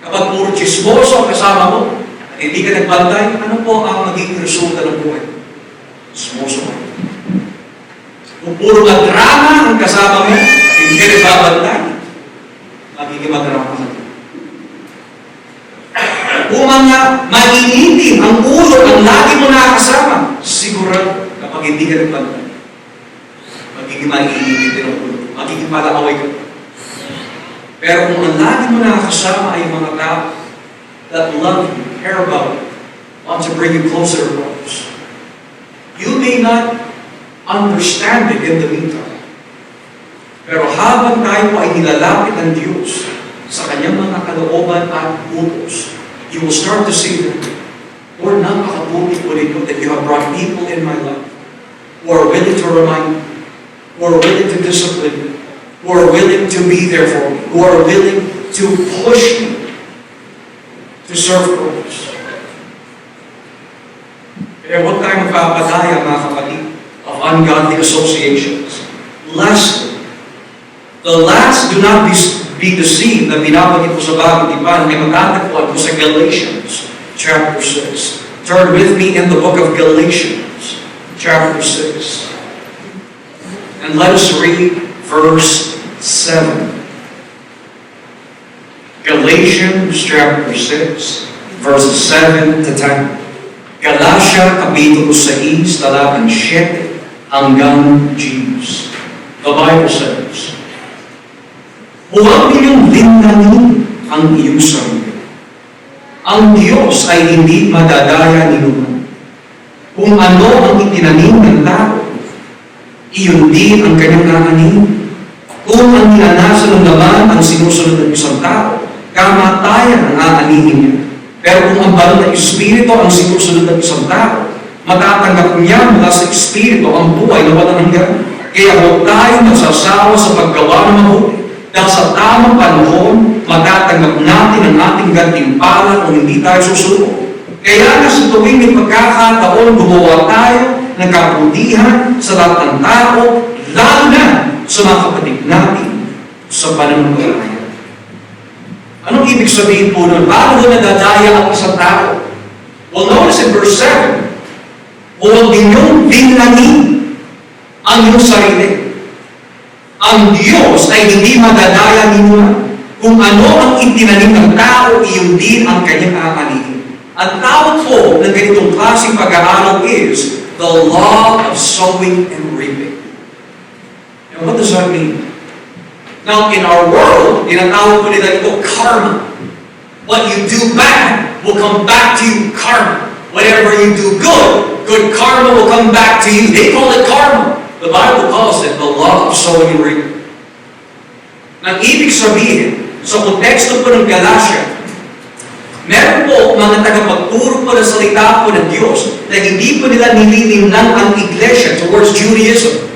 Speaker 1: Kapag puro chismoso ang kasama mo at hindi ka nagbantay, ano po ang magiging resulta ng buhay? Chismoso mo. Kung puro madrama ang kasama mo at hindi ka nagbabantay, magiging madrama ka. Kung mga mainitin ang ulo ang lagi mo nakakasama, sigurado kapag hindi ka nagbantay, magiging mainitin din ang ulo. Magiging palakaway ka. Pero kung ang lagi mo nakakasama ay mga tao that love you, care about you, want to bring you closer to others, you may not understand it in the meantime. Pero habang tayo ay nilalapit ng Diyos sa kanyang mga kalooban at utos, you will start to see that, Lord, napakabuti po rin that you have brought people in my life who are willing to remind me, who are willing to discipline me, who are willing to be there for me, who are willing to push me to serve others. Kaya huwag tayo magpapadaya, mga kapatid, of ungodly associations. Lastly, the last, do not be deceived, na binabanggit po sa bagong tipan, ay matatagpuan po sa Galatians chapter 6. Turn with me in the book of Galatians chapter 6. And let us read verse 7. Galatians chapter 6, verses 7 to 10. Galatia kapitulo 6, talatan 7 hanggang 10. The Bible says, huwag ninyong linlanin ang iyong sarili. Ang Diyos ay hindi madadaya ni Numan. Kung ano ang itinanim ng tao, iyon din ang kanyang nananim. Kung ang nilanasan ng laman ang sinusunod ng isang tao, kamatayan ang aanihin niya. Pero kung ang banal na Espiritu ang sinusunod ng isang tao, matatanggap niya mula sa Espiritu ang buhay na walang hanggan. Kaya huwag tayo magsasawa sa paggawa ng mabuti. Dahil sa tamang panahon, matatanggap natin ang ating gantimpala kung hindi tayo susuko. Kaya na sa tuwing may pagkakataon, gumawa tayo ng kabutihan sa lahat ng tao, lalo na sa mga kapatid natin sa pananampalataya. Anong ibig sabihin po nun? Paano nadadaya ang isang tao? Well, notice in verse 7, huwag ninyong dinlanin ang iyong sarili. Ang Diyos ay hindi madadaya ninyo. Kung ano ang itinanim ng tao, iyon din ang kanyang aanihin. Ang tawag po ng ganitong klaseng pag-aaral is the law of sowing and reaping. And what does that mean? Now, in our world, tinatawag po nila ito karma. What you do bad will come back to you, karma. Whatever you do good, good karma will come back to you. They call it karma. The Bible calls it the law of sowing and reaping. Nang ibig sabihin, sa konteksto po ng Galatia, meron po mga tagapagturo po ng salita po ng Diyos na hindi po nila nililinlang ang iglesia towards Judaism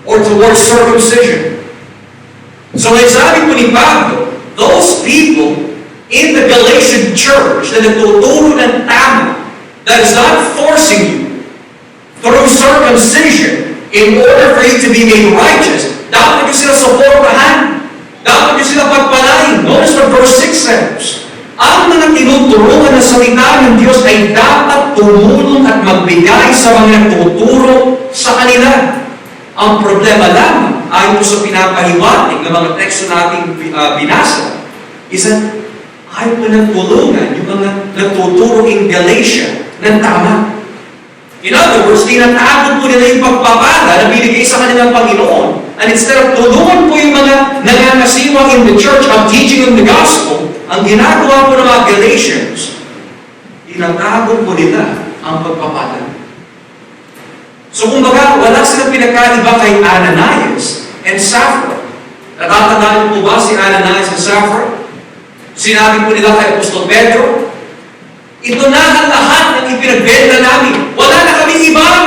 Speaker 1: or towards circumcision. So, sabi po ni Pablo, those people in the Galatian church na nagtuturo ng tama, that is not forcing you through circumcision in order for you to be made righteous, dapat nyo sila suportahan. Dapat nyo sila pagpalain. Notice what verse 6 says. Ang mga tinuturuan ng salita ng Diyos ay dapat tumulong at magbigay sa mga nagtuturo sa kanila. Ang problema lamang, ayon po sa pinapahiwatig ng mga teksto nating binasa, is that ayaw po nagtulungan yung mga nagtuturo in Galatia ng tama. In other words, tinatapon po nila yung pagpapala na binigay sa kanilang Panginoon. And instead of tulungan po yung mga nanganasiwang in the church of teaching them the gospel, ang ginagawa po ng mga Galatians, tinatapon po nila ang pagpapala. So kumbaga, wala silang pinakaiba kay Ananias and Sapphira. Natatandaan po ba si Ananias and Sapphira? Sinabi po nila kay Apostol Pedro, ito na ang lahat ng ipinagbenta namin. Wala na kaming ibang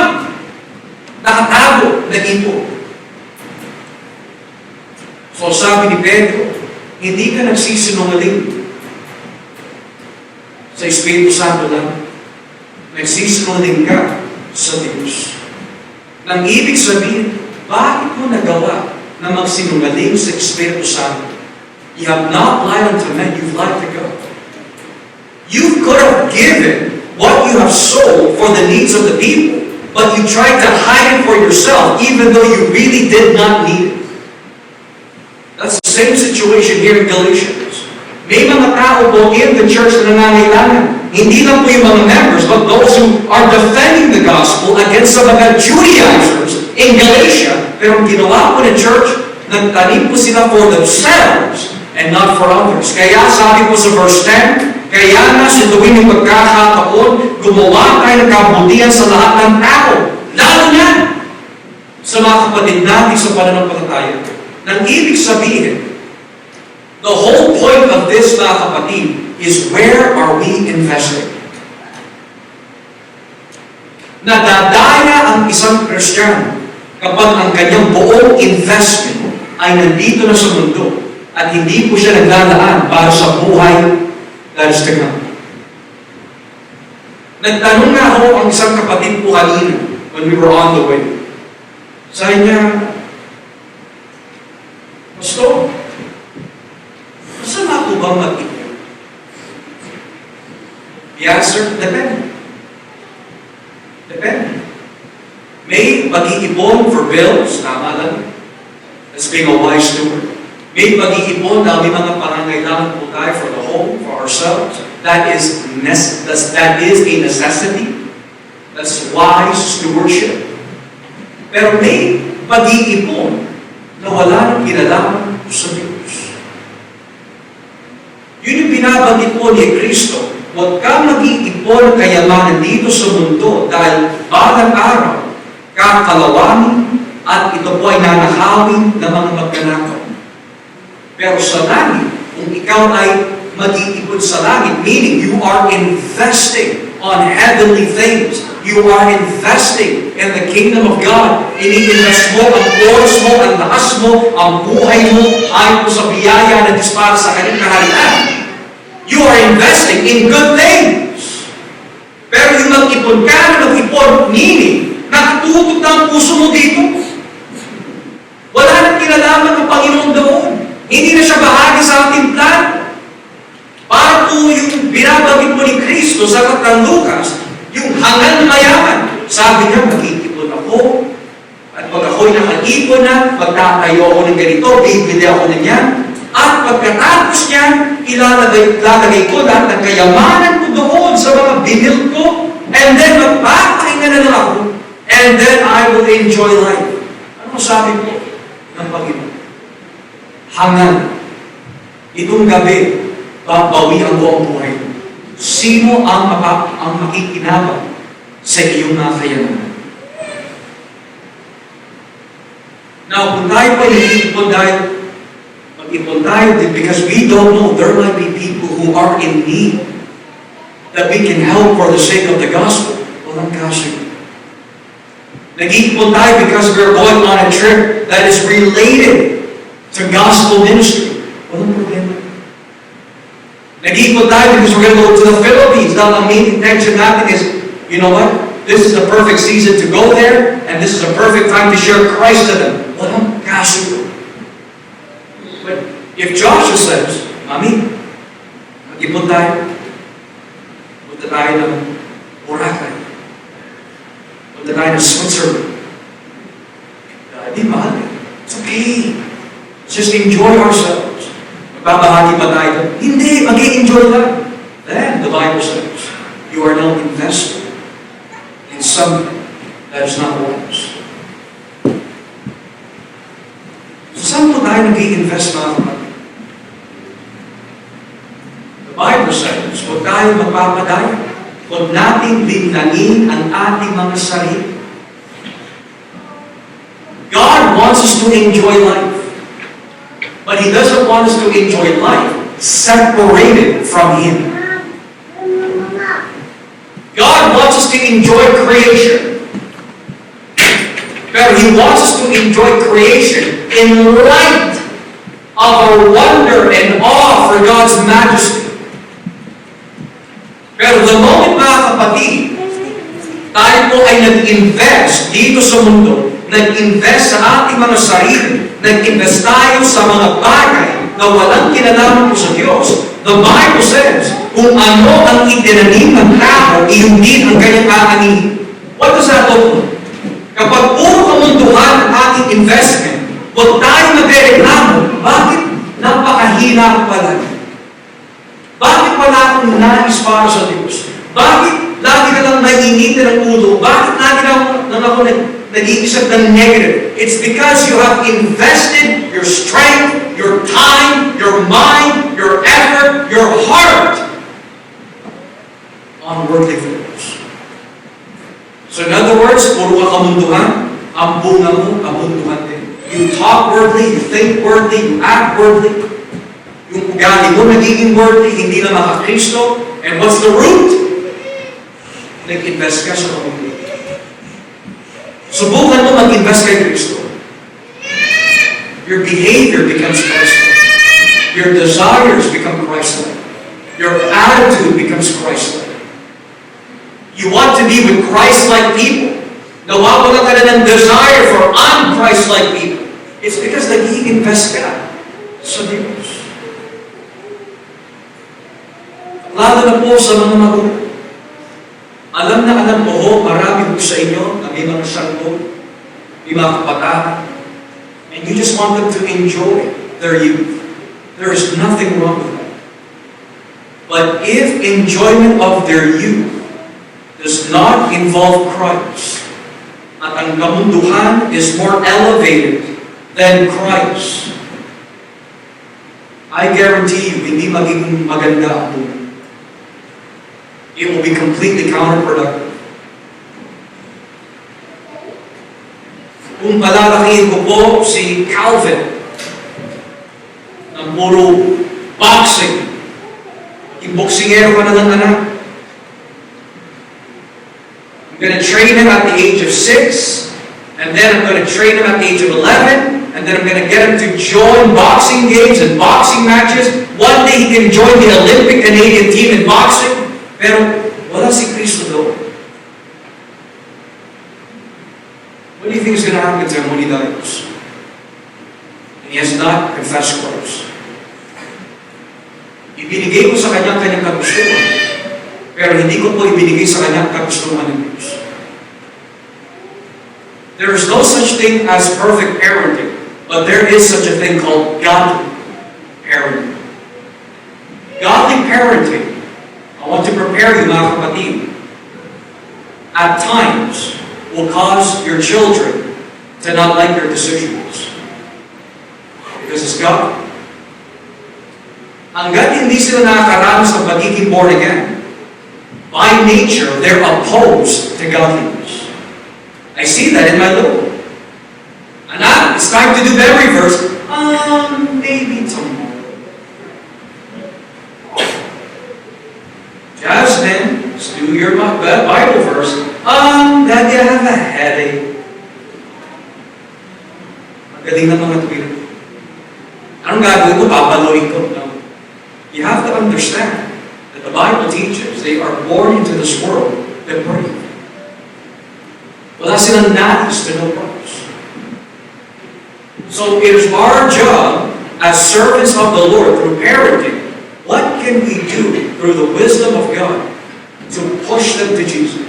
Speaker 1: nakatago na ito. So sabi ni Pedro, hindi ka nagsisinungaling sa Espiritu Santo lang. Nagsisinungaling ka sa Diyos. Nang ibig sabihin, bakit mo nagawa na magsinungaling sa Espiritu Santo? You have not lied unto men, you've lied to God. You could have given what you have sold for the needs of the people, but you tried to hide it for yourself, even though you really did not need it. That's the same situation here in Galatians. May mga tao po in the church na nangangailangan. Hindi lang po yung mga members, but those who are defending the gospel against sa mga Judaizers in Galatia. Pero ang ginawa po ng church, nagtanim po sila for themselves and not for others. Kaya sabi po sa verse 10, kaya na sa tuwing yung pagkakataon, gumawa tayo ng kabutihan sa lahat ng tao. Lalo na sa mga kapatid natin sa pananampalataya. Nang ibig sabihin, the whole point of this, mga kapatid, is where are we investing? Nadadaya ang isang Kristiyano kapag ang kanyang buong investment ay nandito na sa mundo at hindi po siya naglalaan para sa buhay that is to come. Nagtanong nga ako ang isang kapatid po kanina when we were on the way. Sabi niya, Pastor, masama po bang mag-ipon? The answer, depende. Depende. May pag-iipon for bills, tama lang. That's being a wise steward. May pag-iipon na may mga pangangailangan po tayo for the home, for ourselves. That is a necessity. That's wise stewardship. Pero may pag-iipon na wala nang kinalaman sa Diyos. Yun yung binabanggit po ni Kristo. Huwag kang mag-iipon ng kayamanan dito sa mundo dahil balang araw, kakalawanin at ito po ay nanahawin ng mga magnanakaw. Pero sa langit, kung ikaw ay mag-iipon sa langit, meaning you are investing on heavenly things. You are investing in the kingdom of God. Ini-invest mo ang oras mo, ang lakas mo, ang buhay mo, ayon po sa biyaya na Diyos para sa kanyang kaharian. You are investing in good things. Pero yung mag-ipon ka na mag-ipon, meaning, nakatutok na ang puso mo dito. Wala nang kinalaman ng Panginoon doon. Hindi na siya bahagi sa ating plan. Para po yung binabanggit mo ni Kristo sa aklat ng Lucas, yung hangal na mayaman. Sabi niya, mag-iipon ako. At pag ako'y nakag-ipon na, magtatayo ako ng ganito, bibili ako na niyan. At pagkatapos niya, ilalagay ko lahat ng kayamanan ko doon sa mga binil ko. And then, magpapahinga na lang ako. And then, I will enjoy life. Ano sabi ko ng Panginoon? Hangal. Itong gabi, babawian ko ang buhay. Sino ang makikinabang sa iyong nakayamanan? Now, kung tayo pa mag-ipon tayo because we don't know, there might be people who are in need that we can help for the sake of the gospel. Walang kaso. Nag-ipon tayo because we're going on a trip that is related to gospel ministry. Walang problema. Nag-ipon tayo because we're going to go to the Philippines. Now, the main intention natin is, you know what? This is the perfect season to go there, and this is a perfect time to share Christ to them. Walang kaso. But if Joshua says, Mami, mag-ipon tayo. Punta tayo ng Boracay. Punta tayo ng Switzerland. Di mahal. It's okay. Let's just enjoy ourselves. Babahagi ba tayo? Hindi, mag-i-enjoy lang. Then, the Bible says, you are now invested in something that is not wise. So, saan po tayo nag-i-invest, mga kapatid? The Bible says, huwag tayo magpapadaya. Huwag natin binlangin ang ating mga sarili. God wants us to enjoy life. But He doesn't want us to enjoy life separated from Him. God wants us to enjoy creation. But He wants us to enjoy creation in light of our wonder and awe for God's majesty. Pero the moment, mga kapatid, tayo po po ay nag-invest dito sa mundo, nag-invest sa ating mga sarili, nag-invest tayo sa mga bagay na walang kinalaman po sa Diyos. The Bible says, kung ano ang itinanim ng tao, iyon din ang kanyang aanihin. What does that look like? Kapag puro kamunduhan ang ating investment, huwag tayo nagreklamo, bakit napakahina pala? Bakit wala akong nais para sa Diyos? Bakit lagi ka lang naiinitin ang ulo? Bakit lagi lang ako nag-iisip ng negative? It's because you have invested your strength, your time, your mind, your effort, your heart on worldly things. So in other words, puro ka kamunduhan, ang bunga mo, kamunduhan din. You talk worldly, you think worldly, you act worldly. Yung ugali mo nagiging worldly, hindi na maka-Kristo. And what's the root? Nag-invest ka sa kamundo. Subukan mo mag-invest kay Kristo. Your behavior becomes Christ-like. Your desires become Christ-like. Your attitude becomes Christ-like. You want to be with Christ-like people. Nawawala ka na ng desire for un-Christ-like people. It's because nag-i-invest ka sa Diyos. Lalo na po sa mga magulang. Alam na alam ko, marami po sa inyo na may mga sanggol, may mga kabataan, and you just want them to enjoy their youth. There is nothing wrong with that. But if enjoyment of their youth does not involve Christ, at ang kamunduhan is more elevated than Christ, I guarantee you, hindi magiging maganda ang buhay. It will be completely counterproductive. Kung palalakihin ko po si Calvin ng puro boxing, boksingero ka na ng anak, I'm going to train him at the age of 6, and then I'm going to train him at the age of 11, and then I'm going to get him to join boxing games and boxing matches. One day he can join the Olympic Canadian team in boxing. Pero wala si Kristo doon. What do you think is going to happen to him when he dies? And he has not confessed Christ. Ibinigay ko sa kanyang kagustuhan, pero hindi ko po ibinigay sa kanyang kagustuhan ng Diyos. There is no such thing as perfect parenting, but there is such a thing called godly parenting. Godly parenting, I want to prepare you, mga kapatid, at times will cause your children to not like your decisions. Because it's God. Hanggat hindi sila nakakaranas ng pagiging born again, by nature, they're opposed to godliness. I see that in my little. Anak, it's time to do memory verse. Maybe tomorrow. Jasmine, let's do your Bible verse. Daddy, I have a headache. Magaling na mga tuwira. Anong gagawin ko? Papaluin ko? No. You have to understand that the Bible teaches they are born into this world depraved. Wala silang nais to know Christ. So it is our job as servants of the Lord through parenting. What can we do through the wisdom of God to push them to Jesus?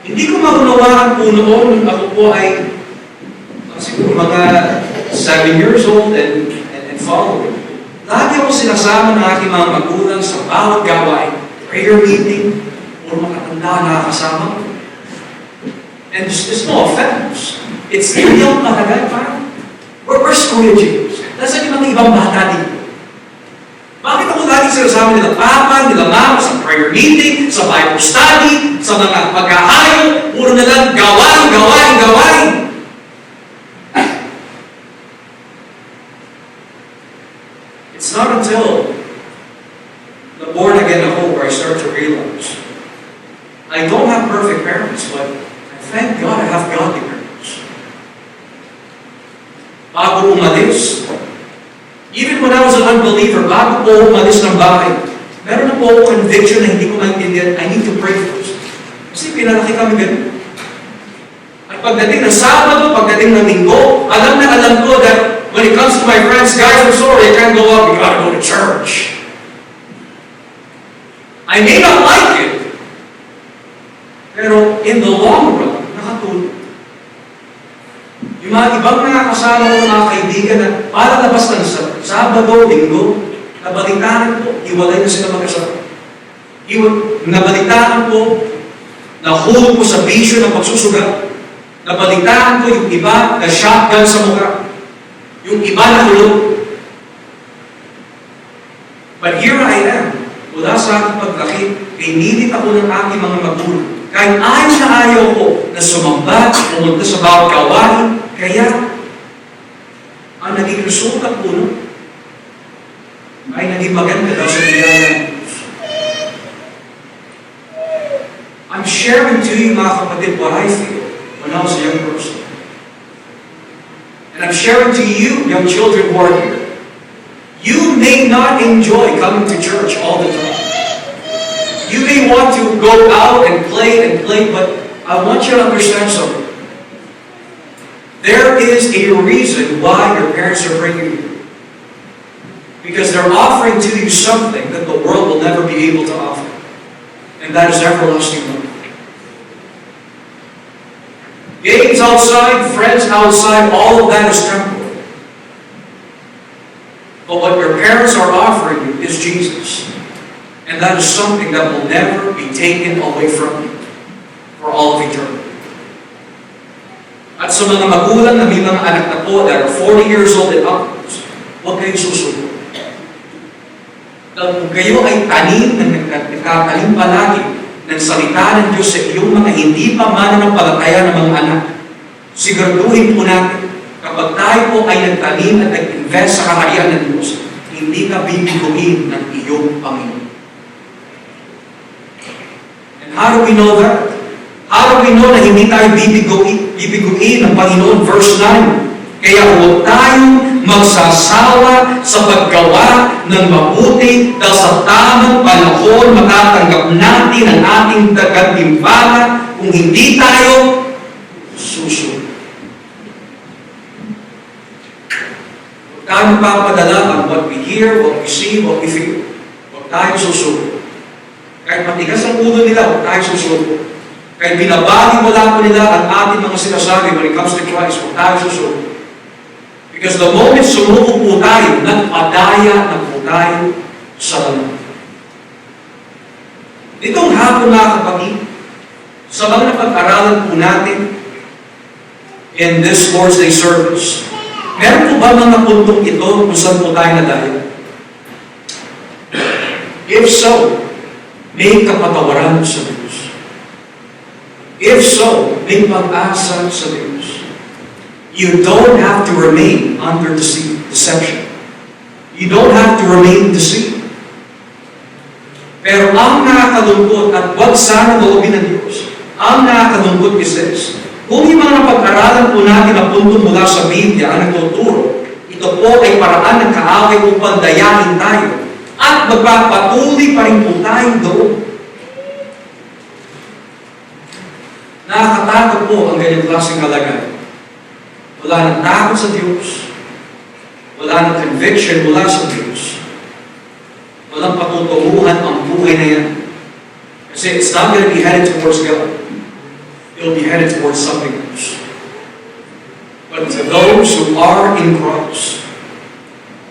Speaker 1: Hindi ko maunawaan po noon nung ako po ay siguro mga 7 years old and following. Lagi ako sinasama ng aking mga magulang sa bawat gawain. Prayer meeting, o makatanda nakakasama. And there's no offense. It's real talaga, parang, where's Kuya James? Nasaan yung mga ibang bata dito? Bakit ako lagi sinasama nila papa, nila mama, sa prayer meeting, sa Bible study, sa mga pag-aayon, puro na lang gawain. It's not until the born again at home where I start to realize I don't have perfect parents, but I thank God I have godly parents. Bago umalis, even when I was an unbeliever, bago po umalis ng bahay, meron na po ako conviction na hindi ko maintindihan, I need to pray first. Kasi pinalaki kami ganun. At pagdating ng Sabado, pagdating ng Linggo, alam na alam ko that when it comes to my friends, guys, I'm sorry, I can't go out, we gotta go to church. I may not like it, pero in the long run, nakatulong. Yung mga ibang mga kasama ko, mga kaibigan na para labas ng Sabado, Linggo, nabalitaan ko, iwalay na sila mag-asawa. Nabalitaan ko, nahulog ko sa bisyo ng pagsusugat. Nabalitaan ko yung iba na shotgun sa mukha. Yung iba na hulog. But here I am, mula sa aking paglaki, pinilit ako ng aking mga magulang. Kahit ayaw na ayaw ko na sumamba, pumunta sa bawat gawain, kaya ang naging resulta po nun, ay naging maganda daw sa biyaya ng Diyos. I'm sharing to you, mga kapatid, what I feel when I was a young person. And I'm sharing to you, young children who are here. You may not enjoy coming to church all the time. You may want to go out and play, but I want you to understand something. There is a reason why your parents are bringing you. Because they're offering to you something that the world will never be able to offer. And that is everlasting life. Games outside, friends outside, all of that is temporal. But what your parents are offering you is Jesus. And that is something that will never be taken away from you for all of eternity. At sa mga magulang na may mga anak na po that are 40 years old and upwards, huwag kayong susuko. Kung kayo ay tanim na nagkatanim palagi ng salita ng Diyos sa iyong mga hindi pa mananampalataya ng mga anak, siguraduhin po natin, kapag tayo po ay nagtanim at nag-invest sa kaharian ng Diyos, hindi ka bibiguin ng iyong Panginoon. And how do we know that? How do we know na hindi tayo bibiguin ng Panginoon? Verse 9. Kaya huwag tayong magsasawa sa paggawa ng mabuti dahil sa tamang panahon matatanggap natin ang ating tagantimpala kung hindi tayo susunod. Huwag tayo magpapadala ng what we hear, what we see, what we feel. Huwag tayo susunod. Kahit matigas ang ulo nila, huwag tayo susunod. Kahit binabaliwala po nila ang ating mga sinasabi when it comes to Christ, huwag tayo susunod. Because the moment sumuko po tayo, nagpadaya na po tayo sa laman. Itong hapon, mga kapatid, sa mga napag-aralan po natin in this Lord's Day service, meron po ba mga puntong ito kung saan po tayo nadaya? If so, may kapatawaran sa Diyos. If so, may pag-asa sa Diyos. You don't have to remain under deception. You don't have to remain deceived. Pero ang nakakalungkot at wag sana loobin ng Diyos, ang nakakalungkot is this. Kung yung mga napag-aralan po natin na punto mula sa Biblia ang nagtuturo, ito po ay paraan ng kaaway upang dayain tayo at magpapatuloy pa rin po tayo doon. Nakakatakot po ang ganyang klaseng kalagayan. Wala nang takot sa Diyos. Wala nang conviction mula sa Diyos. Walang patutunguhan ang buhay na yan. Kasi it's not going to be headed towards God. It'll be headed towards something else. But to those who are in Christ,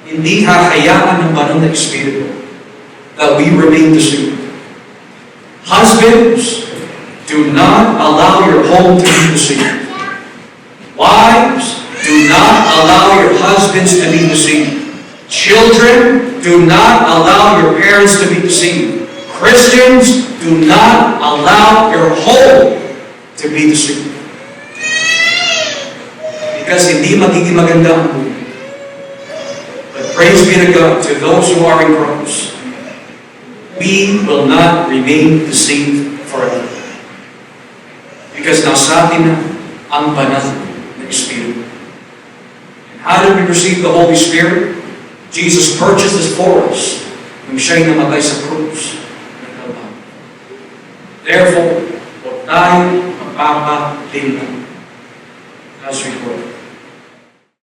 Speaker 1: hindi hahayaan ng banal na Espiritu that we remain deceived. Husbands, do not allow your home to be deceived. Wives, do not allow your husbands to be deceived. Children, do not allow your parents to be deceived. Christians, do not allow your home to be deceived. Because hindi magiging maganda ang buhay. But praise be to God, to those who are in Christ, we will not remain deceived forever. Because nasa atin na ang banal na Espiritu. And how did we receive the Holy Spirit? Jesus purchased this for us nung siya'y namatay sa krus ng Kalbaryo. Therefore, huwag tayo magpapalinlang as we pray.